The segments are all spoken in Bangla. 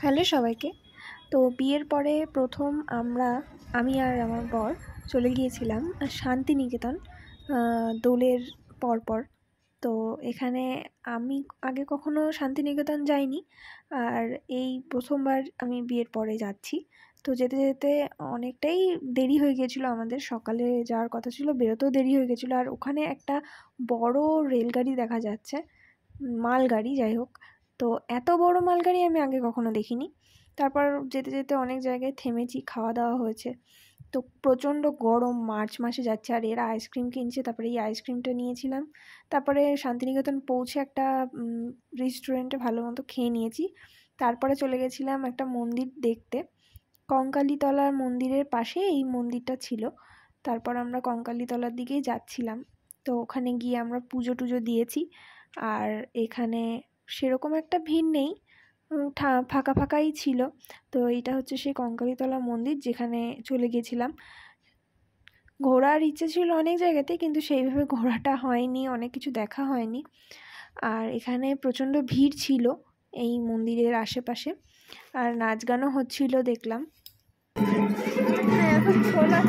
হ্যালো সবাইকে। তো বিয়ের পরে প্রথম আমি আর আমার বর চলে গিয়েছিলাম শান্তিনিকেতন দোলের পরপর। তো এখানে আমি আগে কখনো শান্তিনিকেতন যাইনি, আর এই প্রথমবার আমি বিয়ের পরে যাচ্ছি। তো যেতে যেতে অনেকটাই দেরি হয়ে গিয়েছিলো, আমাদের সকালে যাওয়ার কথা ছিল, বেরোতেও দেরি হয়ে গেছিলো। আর ওখানে একটা বড় রেলগাড়ি দেখা যাচ্ছে, মালগাড়ি যাই হোক। তো এত বড় মালগাড়ি আমি আগে কখনো দেখিনি। তারপর যেতে যেতে অনেক জায়গায় থেমেছি, খাওয়া দাওয়া হয়েছে। তো প্রচণ্ড গরম, মার্চ মাসে যাচ্ছে, আর এরা আইসক্রিম কিনছে, তারপরে এই আইসক্রিমটা নিয়েছিলাম। তারপরে শান্তিনিকেতন পৌঁছে একটা রেস্টুরেন্টে ভালো মতো খেয়ে নিয়েছি। তারপরে চলে গেছিলাম একটা মন্দির দেখতে, কঙ্কালীতলার মন্দিরের পাশে এই মন্দিরটা ছিল। তারপর আমরা কঙ্কালীতলার দিকেই যাচ্ছিলাম। তো ওখানে গিয়ে আমরা পুজো টুজো দিয়েছি। আর এখানে সেরকম একটা ভিড় নেই, ফাঁকা ফাঁকাই ছিল। তো এইটা হচ্ছে সেই কঙ্কালীতলা মন্দির যেখানে চলে গেছিলাম। ঘোরার ইচ্ছে ছিল অনেক জায়গাতে, কিন্তু সেইভাবে ঘোরাটা হয়নি, অনেক কিছু দেখা হয়নি। আর এখানে প্রচণ্ড ভিড় ছিল এই মন্দিরের আশেপাশে, আর নাচ গানও হচ্ছিল দেখলাম। এখন খোলা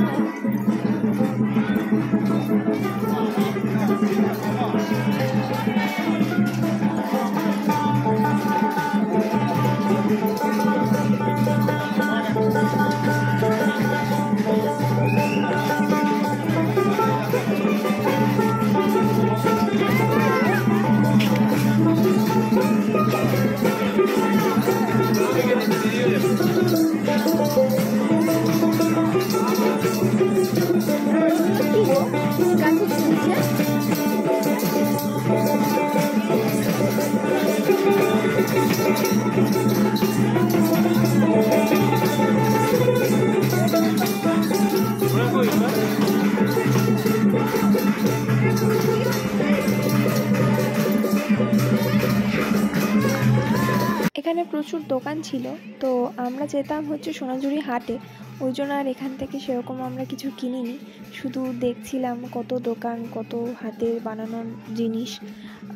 এখানে প্রচুর দোকান ছিল। তো আমরা যেতাম হচ্ছে সোনাঝুরি হাটে, ওই জন্য আর এখান থেকে সেরকম আমরা কিছু কিনিনি, শুধু দেখছিলাম কত দোকান, কত হাতের বানানোর জিনিস।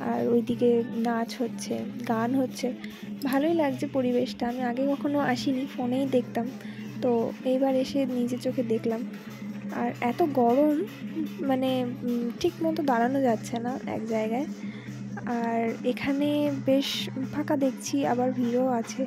আর ওইদিকে নাচ হচ্ছে, গান হচ্ছে, ভালোই লাগছে পরিবেশটা। আমি আগে কখনো আসিনি, ফোনেই দেখতাম, তো এইবার এসে নিজের চোখে দেখলাম। আর এত গরম, মানে ঠিক মতো দাঁড়ানো যাচ্ছে না এক জায়গায়। আর এখানে বেশ ফাঁকা দেখছি, আবার ভিড়ও আছে।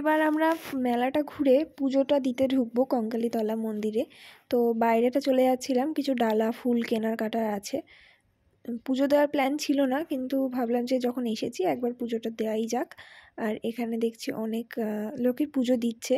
এবার আমরা মেলাটা ঘুরে পুজোটা দিতে ঢুকবো কঙ্কালীতলা মন্দিরে। তো বাইরেটা চলে যাচ্ছিলাম, কিছু ডালা ফুল কেনার কাটার আছে। পুজো দেওয়ার প্ল্যান ছিল না, কিন্তু ভাবলাম যে যখন এসেছি একবার পুজোটা দেওয়াই যাক। আর এখানে দেখছি অনেক লোকই পুজো দিচ্ছে।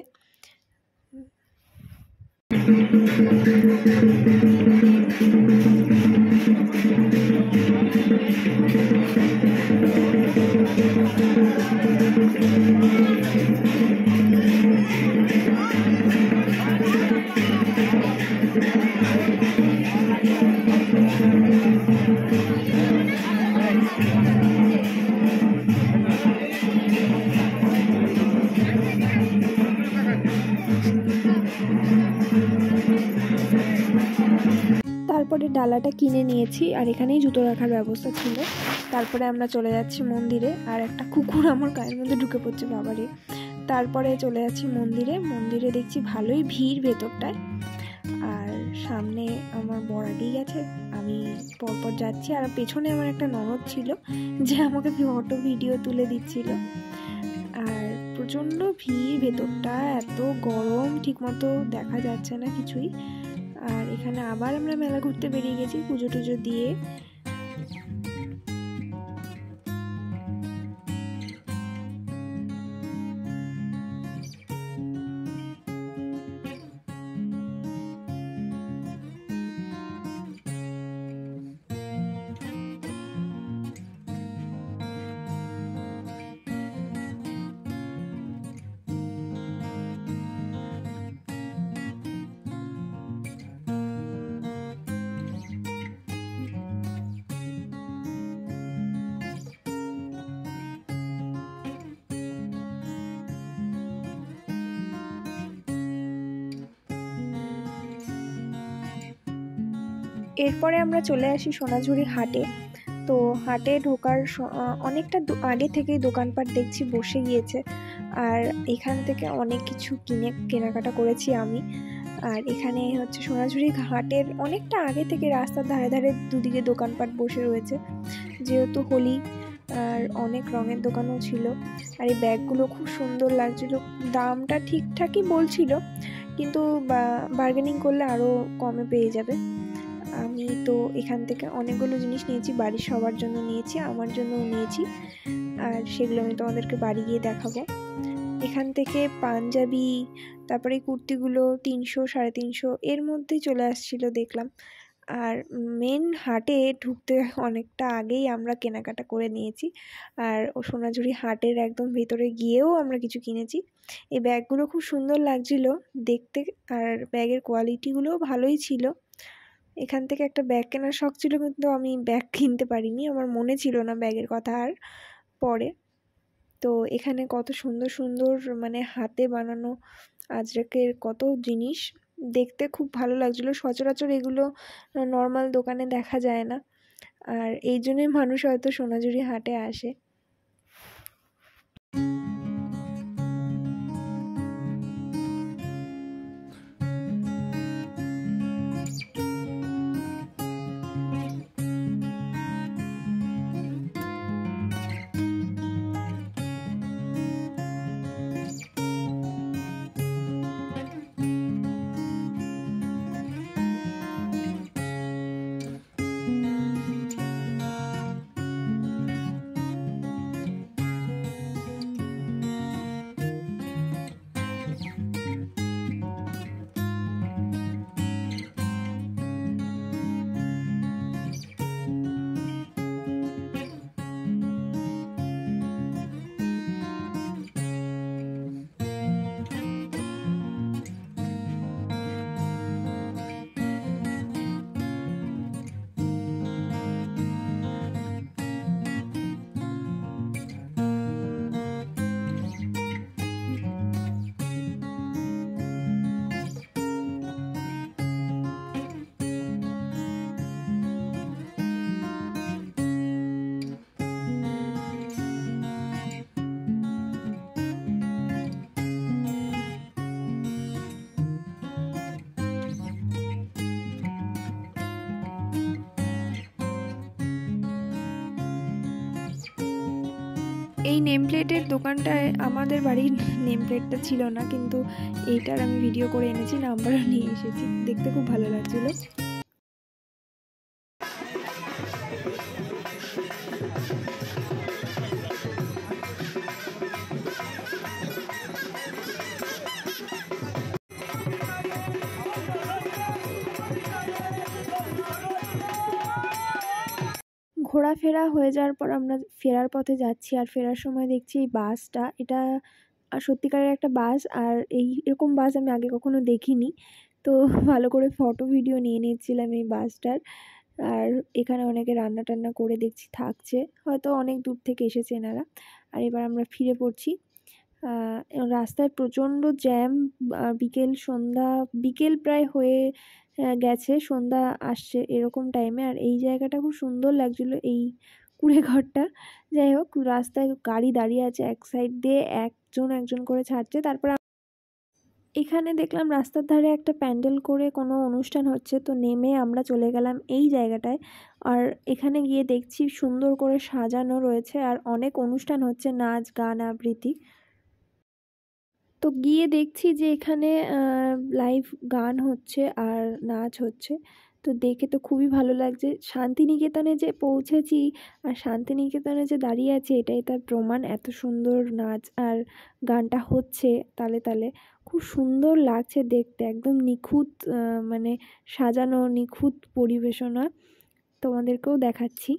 তারপরে ডালাটা কিনে নিয়েছি, আর এখানেই জুতো রাখার ব্যবস্থা ছিল। তারপরে আমরা চলে যাচ্ছি মন্দিরে, আর একটা কুকুর আমার গায়ের মধ্যে ঢুকে পড়ছে, বাবারে। তারপরে চলে যাচ্ছি মন্দিরে দেখছি ভালোই ভিড় ভেতরটায়। আর সামনে আমার বর আগেই গেছে, আমি পরপর যাচ্ছি। আর পেছনে আমার একটা ননদ ছিল যে আমাকে ফটো ভিডিও তুলে দিচ্ছিল। আর প্রচণ্ড ভিড় ভেতরটা, এত গরম, ঠিকমতো দেখা যাচ্ছে না কিছুই। আর এখানে আবার আমরা মেলা ঘুরতে বেরিয়ে গেছি পুজো টুজো দিয়ে। এরপরে আমরা চলে আসি সোনাঝুরি হাটে। তো হাটে ঢোকার অনেকটা আগে থেকেই দোকানপাট দেখছি বসে গিয়েছে, আর এখান থেকে অনেক কিছু কেনাকাটা করেছি আমি। আর এখানে হচ্ছে সোনাঝুরি হাটের অনেকটা আগে থেকে রাস্তার ধারে ধারে দুদিকে দোকানপাট বসে রয়েছে, যেহেতু হোলি আর অনেক রঙের দোকানও ছিল। আর এই ব্যাগগুলো খুব সুন্দর লাগছিল, দামটা ঠিকঠাকই বলছিল, কিন্তু বার্গেনিং করলে আরও কমে পেয়ে যাবে। আমি তো এখান থেকে অনেকগুলো জিনিস নিয়েছি, বাড়ির সবার জন্য নিয়েছি, আমার জন্যও নিয়েছি, আর সেগুলো আমি তোমাদেরকে বাড়ি গিয়ে দেখাবো। এখান থেকে পাঞ্জাবি, তারপরে কুর্তিগুলো 300 350 এর মধ্যেই চলে আসছিলো দেখলাম। আর মেন হাটে ঢুকতে অনেকটা আগেই আমরা কেনাকাটা করে নিয়েছি, আর সোনাঝুরি হাটের একদম ভেতরে গিয়েও আমরা কিছু কিনেছি। এই ব্যাগগুলো খুব সুন্দর লাগছিল দেখতে, আর ব্যাগের কোয়ালিটিগুলোও ভালোই ছিল। এখান থেকে একটা ব্যাগ কেনার শখ ছিল, কিন্তু আমি ব্যাগ কিনতে পারিনি, আমার মনে ছিল না ব্যাগের কথা আর পরে। তো এখানে কত সুন্দর সুন্দর মানে হাতে বানানো আজরাকের কত জিনিস, দেখতে খুব ভালো লাগছিলো। সচরাচর এগুলো নর্মাল দোকানে দেখা যায় না, আর এই জন্যই মানুষ হয়তো সোনাঝুরি হাটে আসে। এই নেম প্লেটের দোকানটায় আমাদের বাড়ির নেম প্লেটটা ছিল না, কিন্তু এইটার আমি ভিডিও করে এনেছি, নাম্বারও নিয়ে এসেছি, দেখতে খুব ভালো লাগছিল। ঘোরাফেরা হয়ে যাওয়ার পর আমরা ফেরার পথে যাচ্ছি, আর ফেরার সময় দেখছি এই বাসটা, এটা সত্যিকারের একটা বাস, আর এরকম বাস আমি আগে কখনো দেখিনি। তো ভালো করে ফটো ভিডিও নিয়ে নিচ্ছিলাম এই বাসটার। আর এখানে অনেকে রান্না টান্না করে দেখছি থাকছে, হয়তো অনেক দূর থেকে এসেছে এনারা। আর এবার আমরা ফিরে পড়ছি। রাস্তায় প্রচণ্ড জ্যাম, বিকেল প্রায় হয়ে গেছে, সন্ধ্যা আসছে এরকম টাইমে। আর এই জায়গাটা খুব সুন্দর লাগছিলো, এই কুঁড়েঘরটা। যাই হোক, রাস্তায় গাড়ি দাঁড়িয়ে আছে, এক সাইড দিয়ে একজন করে ছাড়ছে। তারপর এখানে দেখলাম রাস্তার ধারে একটা প্যান্ডেল করে কোনো অনুষ্ঠান হচ্ছে, তো নেমে আমরা চলে গেলাম এই জায়গাটায়। আর এখানে গিয়ে দেখছি সুন্দর করে সাজানো রয়েছে, আর অনেক অনুষ্ঠান হচ্ছে, নাচ গান আবৃত্তি। তো গিয়ে দেখছি যে এখানে লাইভ গান হচ্ছে আর নাচ হচ্ছে, তো দেখে তো খুবই ভালো লাগছে। শান্তিনিকেতনে যে পৌঁছেছি আর শান্তিনিকেতনে যে দাঁড়িয়ে আছি, এটাই তার প্রমাণ। এত সুন্দর নাচ আর গানটা হচ্ছে তালে তালে, খুব সুন্দর লাগছে দেখতে, একদম নিখুঁত মানে সাজানো, নিখুঁত পরিবেশনা। তোমাদেরকেও দেখাচ্ছি।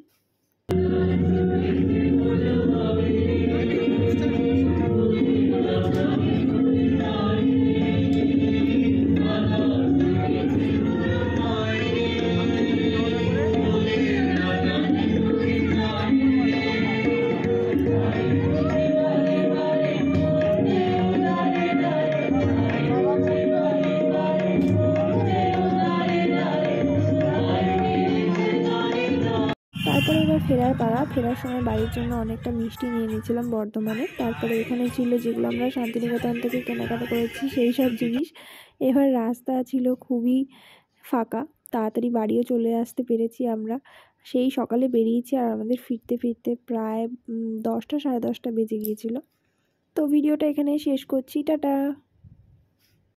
এবার ফেরার পাড়া। ফেরার সময় বাড়ির জন্য অনেকটা মিষ্টি নিয়ে নিয়েছিলাম বর্ধমানে। তারপরে এখানে ছিল যেগুলো আমরা শান্তিনিকেতন থেকে কেনাকাটা করেছি সেই সব জিনিস। এবার রাস্তা ছিল খুবই ফাঁকা, তাড়াতাড়ি বাড়িও চলে আসতে পেরেছি আমরা। সেই সকালে বেরিয়েছি আর আমাদের ফিরতে ফিরতে প্রায় 10টা 10:30 বেজে গিয়েছিল। তো ভিডিওটা এখানেই শেষ করছি, টাটা।